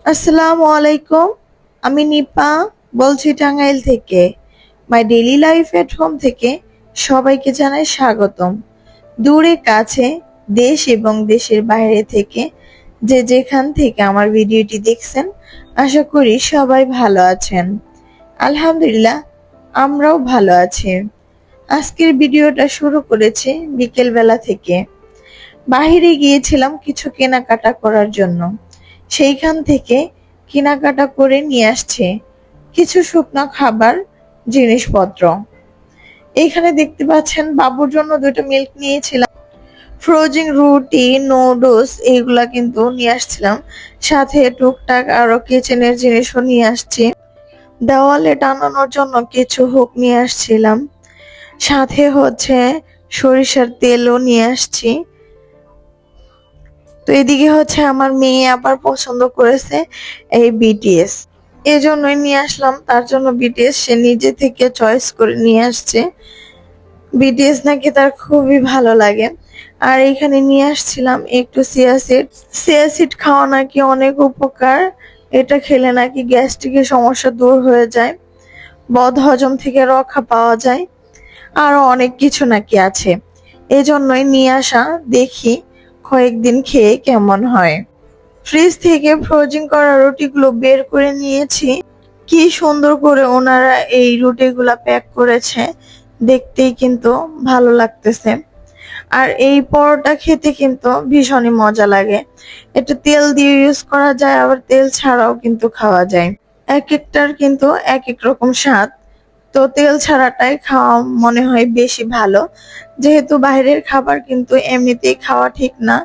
আসসালামু আলাইকুম। আমি নিপা বলছি টাঙ্গাইল থেকে। My daily life at home থেকে সবাইকে জানাই স্বাগতম। দূরে কাছে, দেশ এবং দেশের বাইরে থেকে যে যেখান থেকে আমার ভিডিওটি দেখছেন, আশা করি সবাই ভালো আছেন। আলহামদুলিল্লাহ, আমরাও ভালো আছি। আজকের ভিডিওটা শুরু করেছি বিকেলবেলা থেকে। বাহিরে গিয়েছিলাম কিছু কেনাকাটা করার জন্য। সেইখান থেকে কেনাকাটা করে নিয়ে আসছে কিছু শুকনো খাবার, জিনিসপত্র। এইখানে দেখতে পাচ্ছেন বাবুর জন্য দুটো মিল্ক নিয়েছিলাম, ফ্রোজেন রুটি, নুডলস এইগুলা কিন্তু নিয়ে আসছিলাম। সাথে টুকটাক আরো কিচেনের জিনিসও নিয়ে আসছি। দেওয়ালে টানানোর জন্য কিছু হুক নিয়ে আসছিলাম। সাথে সরিষার তেলও নিয়ে আসছি। তো এদিকে আমার মেয়ে আবার পছন্দ করেছে এই বিটিএস, এজন্যই নিয়ে আসলাম তার জন্য বিটিএস। সে নিজে থেকে চয়েস করে নিয়ে আসছে। বিটিএস নাকি তার খুবই ভালো লাগে। আর এখানে নিয়ে আসছিলাম একটু সিয়াসিড। সিয়াসিড খাওয়া নাকি অনেক উপকার। এটা খেলে নাকি গ্যাস্ট্রিকের সমস্যা দূর হয়ে যায়, বদহজম থেকে রক্ষা পাওয়া যায়, আরো অনেক কিছু নাকি আছে। এজন্যই নিয়ে আসা, দেখি কয়েকদিন খেয়ে কেমন হয়। ফ্রিজ থেকে ফ্রোজিং করা রুটিগুলো বের করে নিয়েছি। কি সুন্দর করে ওনারা এই রুটিগুলা প্যাক করেছে, দেখতেই কিন্তু ভালো লাগতেছে। আর এই পরোটা খেতে কিন্তু ভীষণই মজা লাগে। এটা তেল দিয়ে ইউজ করা যায়, আবার তেল ছাড়াও কিন্তু খাওয়া যায়। এক একটার কিন্তু এক এক রকম স্বাদ। তো তেল ছাড়াটাই খাওয়া মনে হয় বেশি ভালো, যেহেতু বাইরের খাবার কিন্তু এমনিতেই খাওয়া ঠিক না।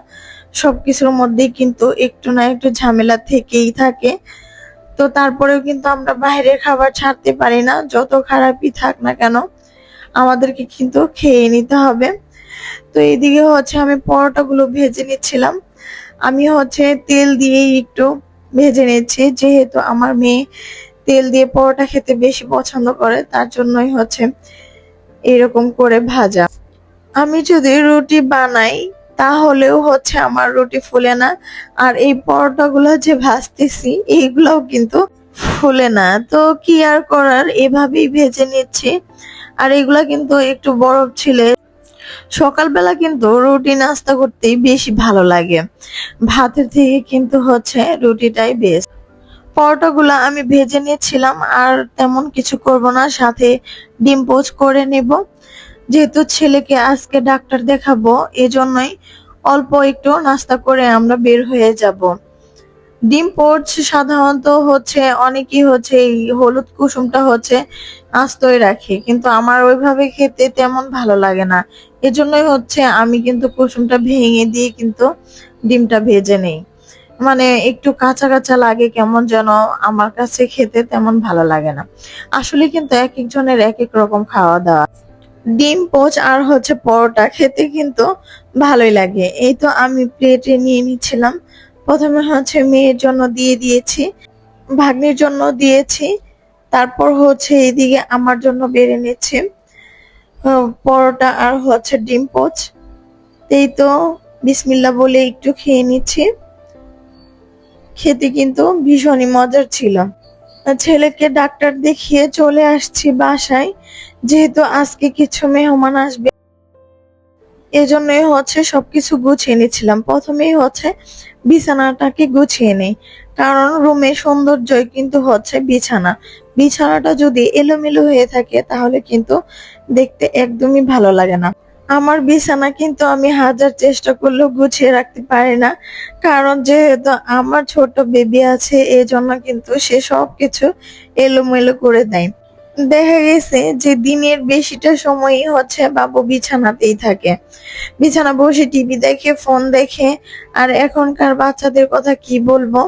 সবকিছুর মধ্যেই কিন্তু একটু না একটু ঝামেলা থেকেই থাকে। তো তারপরেও কিন্তু আমরা বাইরের খাবার ছাড়তে পারি না, যত খারাপই থাক না কেন আমাদেরকে কিন্তু খেয়ে নিতে হবে। তো এইদিকে আমি পরোটাগুলো ভেজে নিচ্ছিলাম। আমি তেল দিয়ে একটু ভেজে নিচ্ছি, যেহেতু আমার মেয়ে তেল দিয়ে পরোটা খেতে বেশি পছন্দ করে, তার জন্যই এরকম করে ভাজা। আমি যদি রুটি বানাই তাহলেও আমার রুটি ফুলে না। আর এই পরোটাগুলো যে ভাজতেছি এইগুলাও কিন্তু ফুলে না। তো কি আর করার, এভাবেই ভেজে নিচ্ছি। আর এগুলা কিন্তু একটু বরফ ছিলে। সকালবেলা কিন্তু রুটি নাস্তা করতেই বেশি ভালো লাগে, ভাতের থেকে কিন্তু রুটিটাই বেস্ট। পরোটাগুলো আমি ভেজে নিয়েছিলাম, আর তেমন কিছু করব না, সাথে ডিম পোচ করে নেব। যেহেতু ছেলেকে আজকে ডাক্তার দেখাবো, এজন্যই অল্প একটু নাস্তা করে আমরা বের হয়ে যাব। ডিম পোচ সাধারণত অনেকেই এই হলুদ কুসুমটা আস্তই রাখে, কিন্তু আমার ওইভাবে খেতে তেমন ভালো লাগে না। এজন্যই আমি কিন্তু কুসুমটা ভেঙে দিয়ে কিন্তু ডিমটা ভেজে নেই। মানে একটু কাঁচা কাঁচা লাগে, কেমন যেন আমার কাছে খেতে তেমন ভালো লাগে না। আসলে কিন্তু এক একজনের এক এক রকম খাওয়া দাওয়া। ডিম পোচ আর পরোটা খেতে কিন্তু ভালোই লাগে। এই তো আমি প্লেটে নিয়ে নিচ্ছিলাম। প্রথমে মেয়ের জন্য দিয়ে দিয়েছি, ভাগ্নির জন্য দিয়েছি, তারপর এইদিকে আমার জন্য বেড়ে নিচ্ছি পরোটা আর ডিম পোচ। এই তো বিসমিল্লাহ বলে একটু খেয়ে নিচ্ছি। খেতে কিন্তু ভীষণই মজার ছিল। ছেলেকে ডাক্তার দেখিয়ে চলে আসছি বাসায়, যেহেতু আজকে কিছু মেহমান আসবে, এজন্যই সবকিছু গুছিয়ে নিচ্ছিলাম। প্রথমেই বিছানাটাকে গুছিয়ে নেই, কারণ রুমে সৌন্দর্যই কিন্তু বিছানা। বিছানাটা যদি এলোমেলো হয়ে থাকে তাহলে কিন্তু দেখতে একদমই ভালো লাগে না। আমার বিছানা কিন্তু আমি হাজার চেষ্টা করলেও গুছিয়ে রাখতে পারি না, কারণ যেহেতু আমার ছোট বেবি আছে, এজন্য কিন্তু সে সবকিছু এলোমেলো করে দেয়। দেখা গেছে যে দিনের বেশিটা সময়ই বাবু বিছানাতেই থাকে, বিছানা বসে টিভি দেখে, ফোন দেখে। আর এখনকার বাচ্চাদের কথা কি বলবো,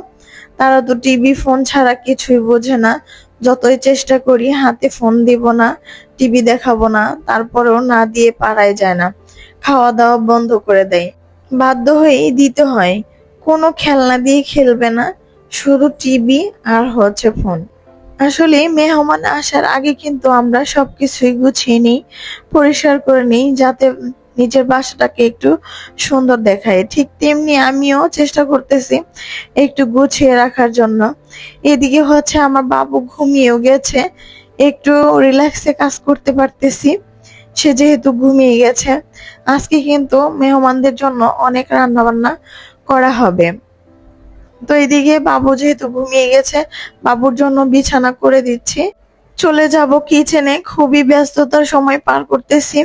তারা তো টিভি ফোন ছাড়া কিছুই বোঝে না। যতই চেষ্টা করি হাতে ফোন দিব না, টিভি দেখাবো না, তারপরেও না দিয়ে পারাই যায় না। খাওয়া দাওয়া বন্ধ করে দেয়, বাধ্য হয়েই দিতে হয়। কোনো খেলনা দিয়ে খেলবে না, শুধু টিভি আর ফোন। আসলে মেহমান আসার আগে কিন্তু আমরা সবকিছুই গুছিয়ে নিই, পরিষ্কার করে নিই, যাতে নিজের বাসাটাকে একটু সুন্দর দেখায়। ঠিক তেমনি আমিও চেষ্টা করতেছি একটু গুছিয়ে রাখার জন্য। এদিকে হচ্ছে আমার বাবু ঘুমিয়েও গেছে, একটু রিল্যাক্সে কাজ করতে পারতেছি। সে যেহেতু ঘুমিয়ে গেছে, আজকে কিন্তু মেহমানদের জন্য অনেক রান্না বান্না করা হবে। তো এদিকে বাবু যেহেতু ঘুমিয়ে গেছে, বাবুর জন্য বিছানা করে দিচ্ছি। চলে যাব কিচেনে, খুবই ব্যস্ততার সময় পার করতেছি।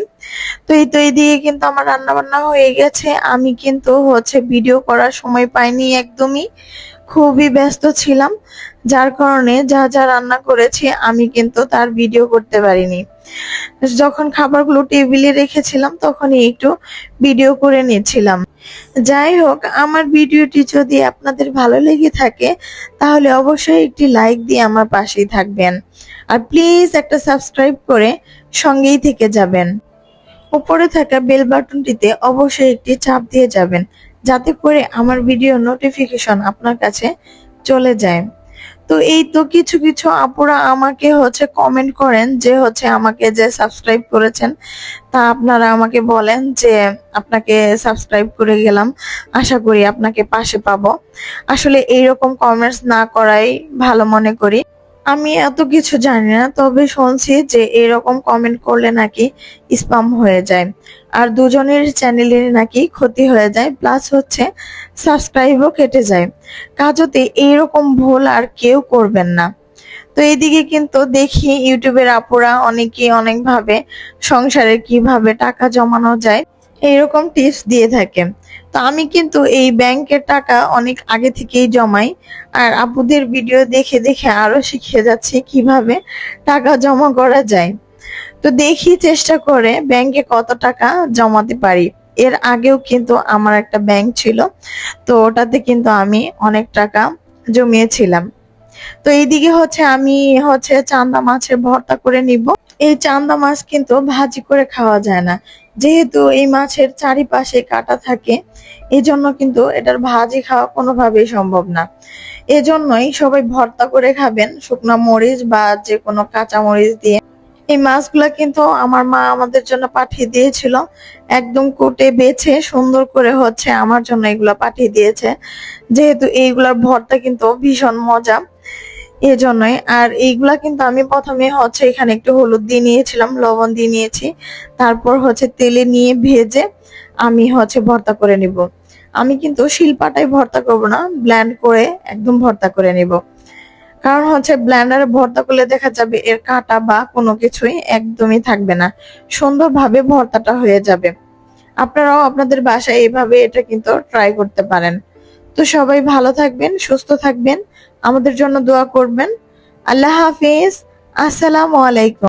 তো এইদিকে কিন্তু আমার রান্না বান্না হয়ে গেছে। আমি কিন্তু হচ্ছে ভিডিও করার সময় পাইনি একদমই, খুবই ব্যস্ত ছিলাম। যার কারণে যা যা রান্না করেছি আমি কিন্তু তার ভিডিও করতে পারিনি। যখন খাবারগুলো টেবিলে রেখেছিলাম তখনই একটু ভিডিও করে নিচ্ছিলাম। যাই হোক, আমার ভিডিওটি যদি আপনাদের ভালো লেগে থাকে তাহলে অবশ্যই একটি লাইক দিয়ে আমার পাশেই থাকবেন, আর প্লিজ একটা সাবস্ক্রাইব করে সঙ্গেই থেকে যাবেন। উপরে থাকা বেল বাটনটিতে অবশ্যই একটি চাপ দিয়ে যাবেন, যাতে করে আমার ভিডিও নোটিফিকেশন আপনার কাছে চলে যায়। তো এই তো কিছু কিছু আপুরা আমাকে হচ্ছে কমেন্ট করেন যে হচ্ছে আমাকে যে সাবস্ক্রাইব করেছেন তা আপনারা আমাকে বলেন যে আপনাকে সাবস্ক্রাইব করে গেলাম, আশা করি আপনাকে পাশে পাবো। আসলে এইরকম কমেন্টস না করাই ভালো মনে করি। আমি এত কিছু জানি না, তবে শুনছি যে এরকম কমেন্ট করলে নাকি স্প্যাম হয়ে যায়, আর দুজনের চ্যানেলের নাকি ক্ষতি হয়ে যায়, প্লাস হচ্ছে সাবস্ক্রাইবও কেটে যায়। কাজতে এইরকম ভুল আর কেউ করবেন না। তো এইদিকে কিন্তু দেখি ইউটিউবের আপুরা অনেকে অনেকভাবে সংসারে কিভাবে টাকা জমানো যায় এইরকম টিপস দিয়ে থাকে। তো আমি কিন্তু এই ব্যাংকের টাকা অনেক আগে থেকেই জমাই, আর আপুদের ভিডিও দেখে দেখে আরো শিখে যাচ্ছি কিভাবে টাকা জমা করা যায়। তো দেখি চেষ্টা করে ব্যাংকে কত টাকা জমাতে পারি। এর আগেও কিন্তু আমার একটা ব্যাংক ছিল, তো ওটাতে কিন্তু আমি অনেক টাকা জমিয়েছিলাম। তো এইদিকে হচ্ছে আমি হচ্ছে চান্দা মাছের ভর্তা করে নিব। এই চান্দা মাছ কিন্তু ভাজি করে খাওয়া যায় না, যেহেতু এই মাছের চারিপাশে কাটা থাকে, এই জন্য কিন্তু এটার ভাজি খাওয়া কোনোভাবেই সম্ভব না। এজন্যই সবাই ভর্তা করে খাবেন শুকনা মরিচ বা যে কোনো কাঁচা মরিচ দিয়ে। এই মাছগুলা কিন্তু আমার মা আমাদের জন্য পাঠিয়ে দিয়েছিল, একদম কুটে বেছে সুন্দর করে হচ্ছে আমার জন্য এগুলা পাঠিয়ে দিয়েছে, যেহেতু এইগুলার ভর্তা কিন্তু ভীষণ মজা, এজন্যই। আর এইগুলা কিন্তু আমি প্রথমে হচ্ছে এখানে একটু হলুদ দিয়ে নিয়েছিলাম, লবণ দিয়ে নিয়েছি, তারপর হচ্ছে তেলে নিয়ে ভেজে আমি হচ্ছে ভর্তা করে নিব। আমি কিন্তু শিলপাটায় ভর্তা করব না, ব্লেন্ড করে একদম ভর্তা করে নিব। কারণ হচ্ছে ব্লেন্ডারে ভর্তা করলে দেখা যাবে এর কাঁটা বা কোনো কিছুই একদমই থাকবে না, সুন্দরভাবে ভর্তাটা হয়ে যাবে। আপনারাও আপনাদের বাসায় এইভাবে এটা কিন্তু ট্রাই করতে পারেন। তো সবাই ভালো থাকবেন, সুস্থ থাকবেন, আমাদের জন্য দোয়া করবেন। আল্লাহ হাফিজ, আসসালামু আলাইকুম।